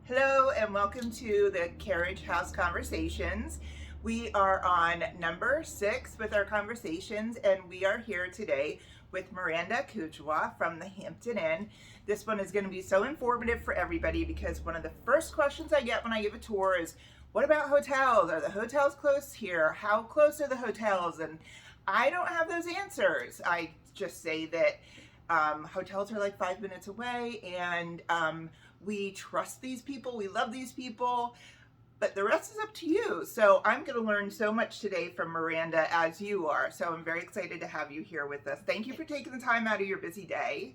Hello and welcome to the Carriage House Conversations. We are on number 6 with our conversations, and we are here today with Miranda Kujawa from the Hampton Inn. This one is going to be so informative for everybody because one of the first questions I get when I give a tour is, what about hotels? Are the hotels close here? How close are the hotels? And I don't have those answers. I just say that hotels are like 5 minutes away, and we trust these people, we love these people, but the rest is up to you. So I'm going to learn so much today from Miranda, as you are. So I'm very excited to have you here with us. Thank you for taking the time out of your busy day.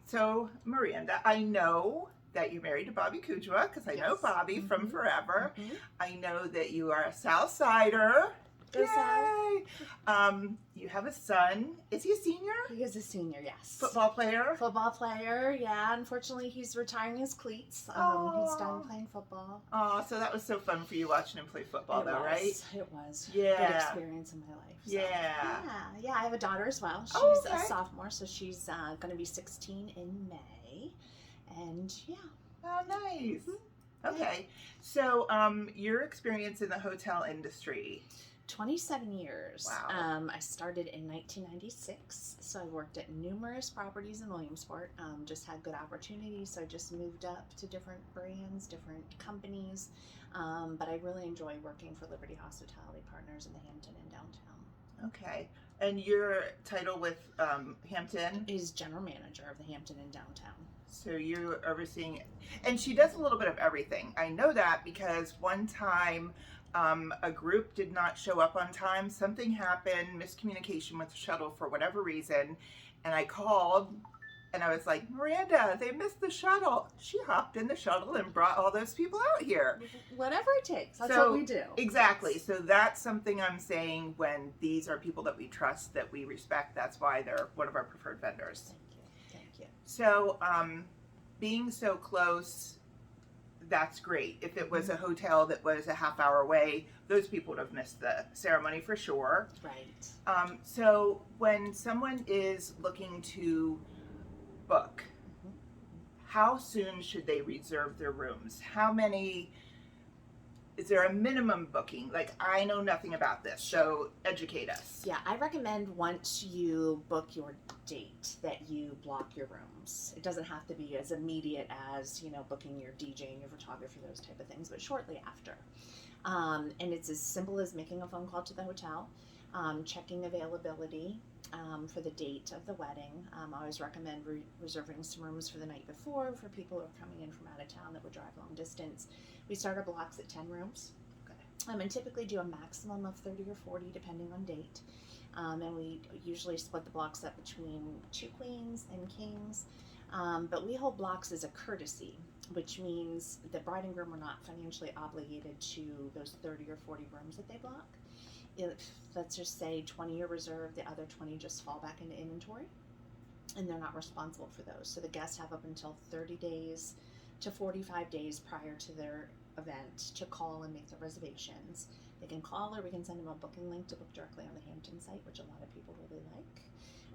So Miranda, I know that you're married to Bobby Kujawa, because I know Bobby from forever. I know that you are a South Sider. Go South. You have a son. Is he a senior? He is a senior, yes. Football player? Football player, yeah. Unfortunately, he's retiring his cleats. He's done playing football. Oh, so that was so fun for you watching him play football, right? It was. Yeah. Good experience in my life. So. Yeah. I have a daughter as well. She's a sophomore, so she's going to be 16 in May. And yeah. Oh, nice. Okay. So your experience in the hotel industry. 27 years. Wow. I started in 1996, so I worked at numerous properties in Williamsport. Just had good opportunities, so I just moved up to different brands, different companies. But I really enjoy working for Liberty Hospitality Partners in the Hampton Inn downtown. Okay. And your title with Hampton? Is General Manager of the Hampton Inn downtown. So you're overseeing, and she does a little bit of everything. I know that because one time a group did not show up on time. Something happened, miscommunication with the shuttle for whatever reason. And I called and I was like, Miranda, they missed the shuttle. She hopped in the shuttle and brought all those people out here. Whatever it takes. That's what we do. Exactly. So that's something I'm saying when these are people that we trust, that we respect. That's why they're one of our preferred vendors. Thank you. So being so close, that's great. If it was a hotel that was a half hour away, those people would have missed the ceremony for sure. Right. So when someone is looking to book, how soon should they reserve their rooms? How many? Is there a minimum booking? Like, I know nothing about this, so educate us. Yeah, I recommend once you book your date that you block your rooms. It doesn't have to be as immediate as, booking your DJ and your photographer, those type of things, but shortly after. And it's as simple as making a phone call to the hotel, checking availability for the date of the wedding. I always recommend reserving some rooms for the night before for people who are coming in from out of town that would drive long distance. We start our blocks at 10 rooms. Okay. And typically do a maximum of 30 or 40 depending on date. And we usually split the blocks up between 2 queens and kings. But we hold blocks as a courtesy, which means the bride and groom are not financially obligated to those 30 or 40 rooms that they block. If, let's just say 20 are reserved, the other 20 just fall back into inventory, and they're not responsible for those. So the guests have up until 30 days to 45 days prior to their event to call and make their reservations. They can call, or we can send them a booking link to book directly on the Hampton site, which a lot of people really like,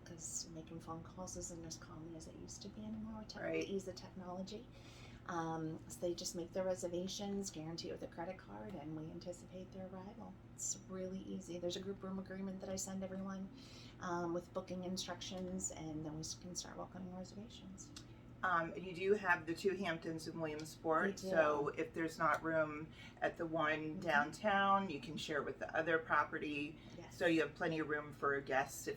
because making phone calls isn't as common as it used to be anymore with the ease of technology. So they just make their reservations, guarantee it with a credit card, and we anticipate their arrival. It's really easy. There's a group room agreement that I send everyone with booking instructions, and then we can start welcoming reservations. You do have the 2 Hamptons in Williamsport, so if there's not room at the one downtown, you can share with the other property. Yes. So you have plenty of room for guests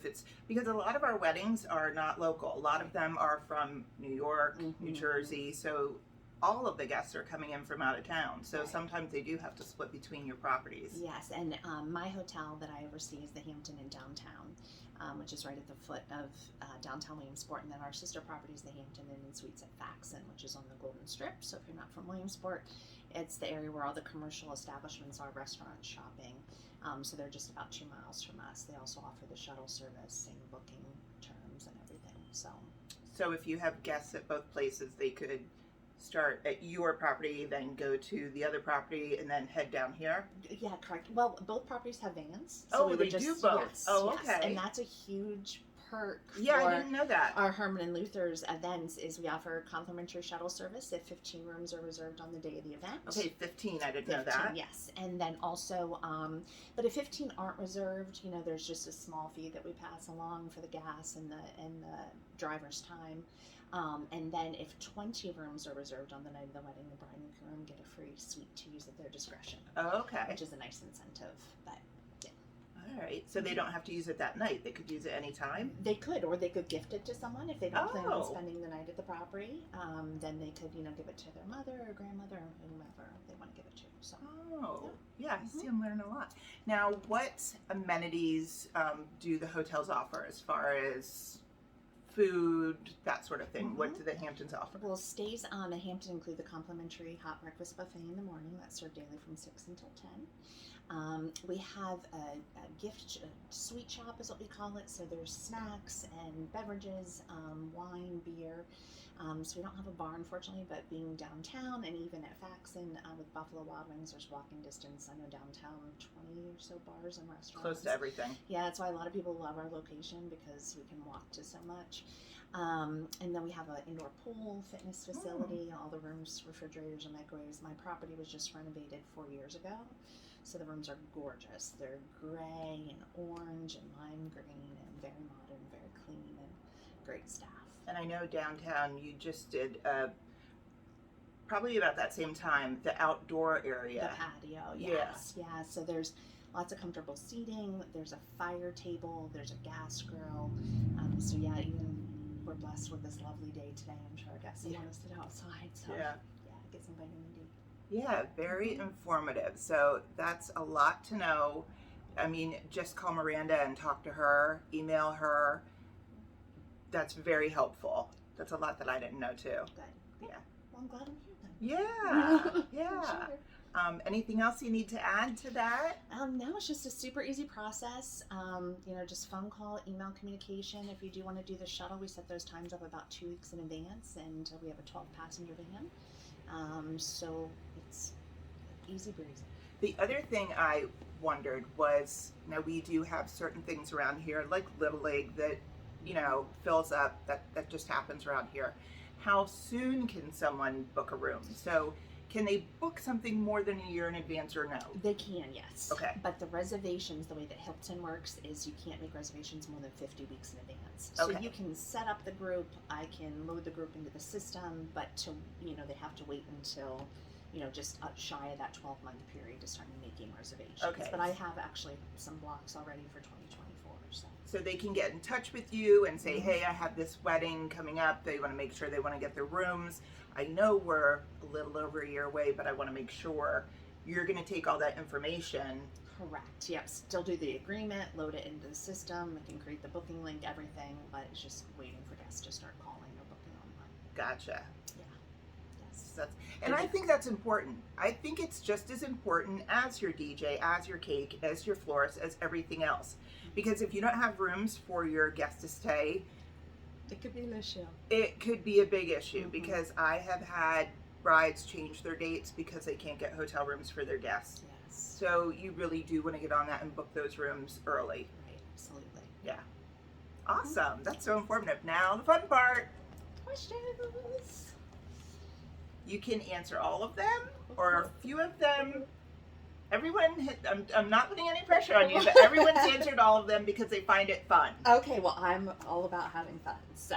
because a lot of our weddings are not local. A lot of them are from New York, New Jersey, so all of the guests are coming in from out of town. So sometimes they do have to split between your properties. Yes, and my hotel that I oversee is the Hampton Inn downtown, which is right at the foot of downtown Williamsport, and then our sister property is the Hampton Inn and Suites at Faxon, which is on the Golden Strip. So if you're not from Williamsport, it's the area where all the commercial establishments are, restaurants, shopping. So they're just about 2 miles from us. They also offer the shuttle service, same booking terms and everything. So if you have guests at both places, they could start at your property, then go to the other property, and then head down here? Yeah, correct. Well, both properties have vans. So they do both. Yes, oh, yes. okay. And that's a huge perk Yeah, for I didn't know that. our Herman and Luther's events is we offer complimentary shuttle service if 15 rooms are reserved on the day of the event. Okay, 15. I didn't 15, know that. yes. And then also, but if 15 aren't reserved, there's just a small fee that we pass along for the gas and the driver's time. And then if 20 rooms are reserved on the night of the wedding, the bride and groom get a free suite to use at their discretion. Oh, okay. Which is a nice incentive, but yeah. All right. So they don't have to use it that night. They could use it any time? They could, or they could gift it to someone if they don't plan on Oh. spending the night at the property. Then they could, give it to their mother or grandmother or whomever they want to give it to. So. Oh, yeah. See, I'm learning a lot. Now, what amenities do the hotels offer as far as food, that sort of thing? What do the Hamptons offer? Well, stays on the Hampton include the complimentary hot breakfast buffet in the morning. That's served daily from 6 until 10. We have a gift sweet shop is what we call it. So there's snacks and beverages, wine, beer. So we don't have a bar, unfortunately, but being downtown and even at Faxon with Buffalo Wild Wings, there's walking distance. I know downtown 20 or so bars and restaurants. Close to everything. Yeah, that's why a lot of people love our location because we can walk to so much. And then we have an indoor pool, fitness facility, all the rooms, refrigerators and microwaves. My property was just renovated 4 years ago. So the rooms are gorgeous. They're gray and orange and lime green and very modern, very clean and great staff. And I know downtown you just did, probably about that same time, the outdoor area. The patio, yes. Yeah, so there's lots of comfortable seating. There's a fire table. There's a gas grill. So yeah, even we're blessed with this lovely day today. I'm sure our guests want to sit outside. So yeah, get some vitamin D. Yeah, very informative. So that's a lot to know. I mean, just call Miranda and talk to her, email her. That's very helpful. That's a lot that I didn't know too. Good. Yeah. Well, I'm glad I'm here then. Yeah. Sure. Anything else you need to add to that? No, it's just a super easy process. Just phone call, email communication. If you do want to do the shuttle, we set those times up about 2 weeks in advance, and we have a 12-passenger van. So it's easy breezy. The other thing I wondered was, now we do have certain things around here, like Little League, that fills up. That just happens around here. How soon can someone book a room? So can they book something more than a year in advance or no? They can, yes. Okay. But the reservations, the way that Hilton works is you can't make reservations more than 50 weeks in advance. So Okay. you can set up the group, I can load the group into the system, but they have to wait until, just shy of that 12-month period to start making reservations. Okay. But I have actually some blocks already for 2024. So they can get in touch with you and say, hey, I have this wedding coming up. They want to make sure they want to get their rooms. I know we're a little over a year away, but I want to make sure you're going to take all that information. Correct. Yep. Still do the agreement, load it into the system. I can create the booking link, everything, but it's just waiting for guests to start calling or booking online. Gotcha. Yeah. Yes. And I think that's important. I think it's just as important as your DJ, as your cake, as your florist, as everything else. Because if you don't have rooms for your guests to stay, It could be an issue. it could be a big issue because I have had brides change their dates because they can't get hotel rooms for their guests. Yes. So you really do want to get on that and book those rooms early. Right. Absolutely. Yeah. Awesome. That's so informative. Now the fun part. Questions? You can answer all of them or a few of them. Everyone, I'm not putting any pressure on you, but everyone's answered all of them because they find it fun. Okay, well, I'm all about having fun. So,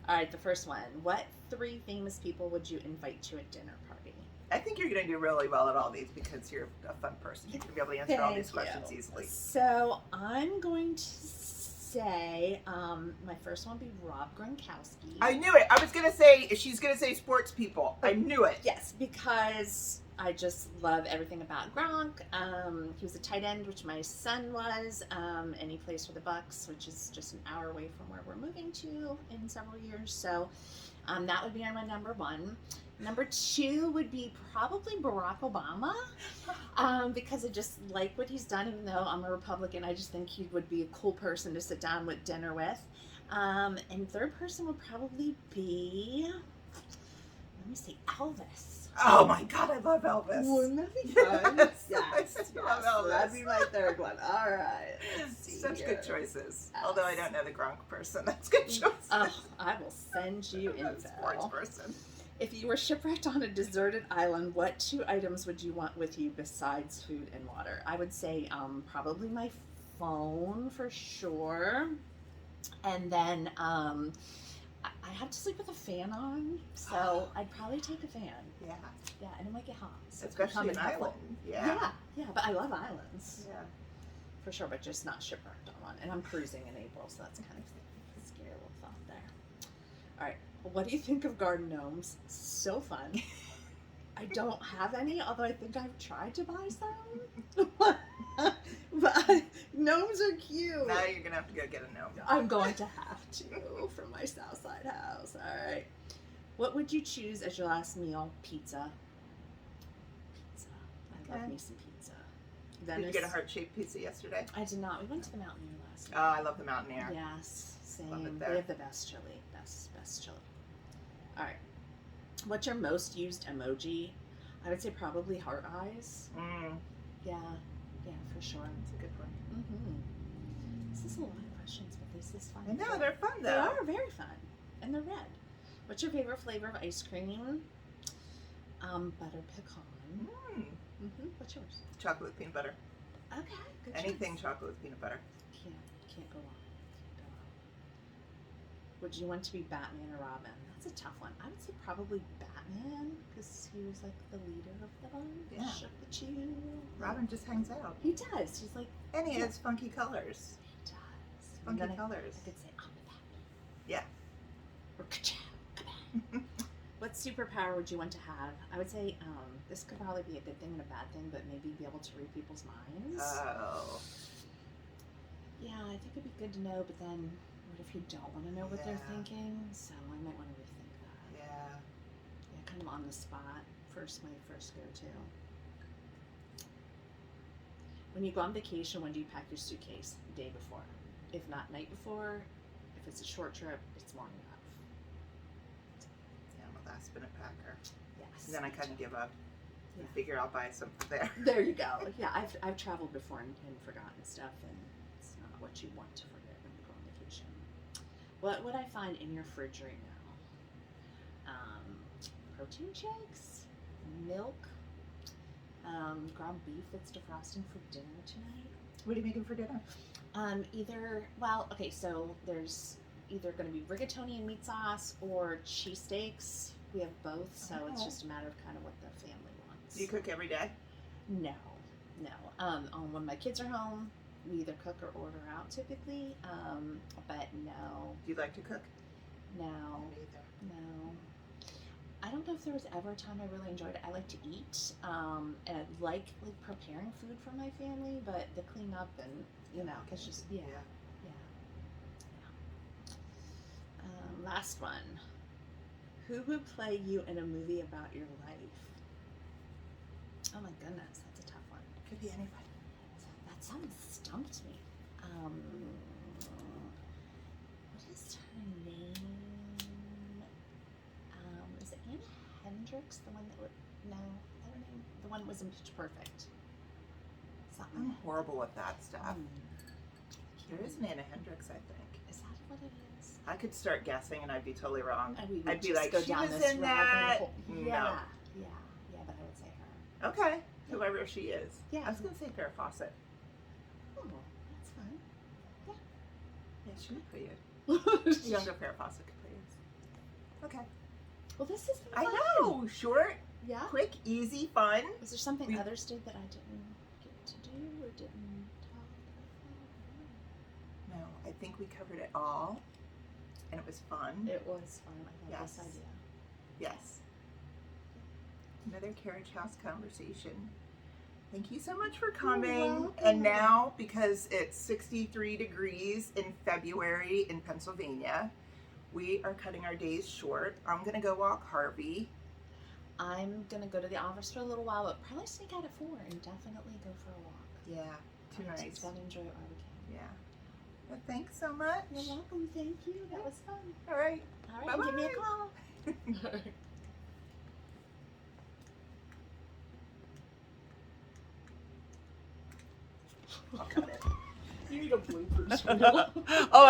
all right, the first one. What 3 famous people would you invite to a dinner party? I think you're going to do really well at all these because you're a fun person. You're going to be able to answer all these questions easily. So, I'm going to say my first one would be Rob Gronkowski. I knew it. I was going to say, she's going to say sports people. I knew it. Yes, because I just love everything about Gronk. He was a tight end, which my son was, and he plays for the Bucks, which is just an hour away from where we're moving to in several years. So that would be my number 1. Number 2 would be probably Barack Obama, because I just like what he's done. Even though I'm a Republican, I just think he would be a cool person to sit down with dinner with. And third person would probably be, let me see, Elvis. Oh my God, I love Elvis. Wouldn't that be Yes, fun? I love So Elvis. that'd be my third one. All right. Let's see Such here. good choices. Yes. Although I don't know the Gronk person. That's good choices. Oh, I will send you I'm not a sports info. person. If you were shipwrecked on a deserted island, what 2 items would you want with you besides food and water? I would say probably my phone for sure. And then I have to sleep with a fan on, so I'd probably take a fan. Yeah. Yeah, and it might get hot. So Especially an island. Yeah, but I love islands. Yeah. For sure, but just not shipwrecked on one. And I'm cruising in April, so that's kind of a scary little thought there. All right, what do you think of garden gnomes? So fun. I don't have any, although I think I've tried to buy some. But gnomes are cute. Now you're gonna have to go get a gnome. I'm going to have to from my Southside house. All right. What would you choose as your last meal? Pizza. Pizza. I love Okay. me some pizza. Did you get a heart-shaped pizza yesterday? I did not. We went to the Mountaineer last Oh, night. I love the Mountaineer. Yes, same. Love it They there. have the best chili. Best chili. All right. What's your most used emoji? I would say probably heart eyes. Yeah, for sure. That's a good one. This is a lot of questions, but this is fun. I know, they're fun They though. are very fun, and they're red. What's your favorite flavor of ice cream? Butter pecan. What's yours? Chocolate with peanut butter. Okay, good Anything choice. chocolate with peanut butter. Can't go wrong. Would you want to be Batman or Robin? That's a tough one. I would say probably Batman because he was like the leader of the bunch. Yeah. Of the two. Robin just hangs out. He does. He's like And he Yeah. has funky colors. he does. Funky And then colors. I could say I'm the Batman. Yeah. Or ka-chow, kabang. What superpower would you want to have? I would say this could probably be a good thing and a bad thing, but maybe be able to read people's minds. Oh. Yeah, I think it'd be good to know, but then what if you don't want to know what they're Yeah. thinking? So I might want to rethink that. Yeah. Yeah, kind of on the spot. My first go-to. When you go on vacation, when do you pack your suitcase? The day before. If not, night before. If it's a short trip, it's morning of. Yeah, I'm a last minute packer. Yes. And then I me kind of too. give up. Yeah. I figure I'll buy something there. There you go. Yeah, I've traveled before and forgotten stuff, and it's not what you want to forget when you go on vacation. What would I find in your fridge right now? Protein shakes, milk, ground beef that's defrosting for dinner tonight. What are you making for dinner? So there's either going to be rigatoni and meat sauce or cheesesteaks. We have both, so it's Okay. just a matter of kind of what the family wants. Do you cook every day? No. When my kids are home, we either cook or order out typically. But no, Do you like to cook? no, Me neither. no. I don't know if there was ever a time I really enjoyed it. I like to eat, and I like preparing food for my family, but the cleanup and it's just yeah. Last one. Who would play you in a movie about your life? Oh my goodness, that's a tough one. Could be anybody. That someone stumped me. What is her name? Is it Anna Hendricks? The one that would her name. The one that was in Pitch Perfect. I'm Something. horrible with that stuff. Um, There is an Anna Hendricks, I think. Is that what it is? I could start guessing and I'd be totally wrong. And we would I'd be just like, go she down was this in rabbit that. hole. No. Yeah, but I would say her. Okay. Whoever she is. Yeah. I was going to say Farrah Fawcett. Oh, that's fun. Yeah, she would play you. Younger Farrah Fawcett could play you. Okay. Well, this is I fun. know. Short, Yeah. quick, easy, fun. Was there something We- others did that I didn't get to do or didn't talk No, I think we covered it all. And it was fun. about? It was fun. I love this Yes. idea. Yes. Another Carriage House conversation. Thank you so much for coming. welcome. And now, because it's 63 degrees in February in Pennsylvania, we are cutting our days short. I'm going to go walk Harvey. I'm going to go to the office for a little while, but probably sneak out at 4 and definitely go for a walk. Yeah, too I'm nice. just going to enjoy it while we can. Yeah. Well, thanks so much. You're welcome. Thank you. That was fun. All right. All right. Give me a Bye-bye. call. I'll cut it. You need a bloopers reel. Oh,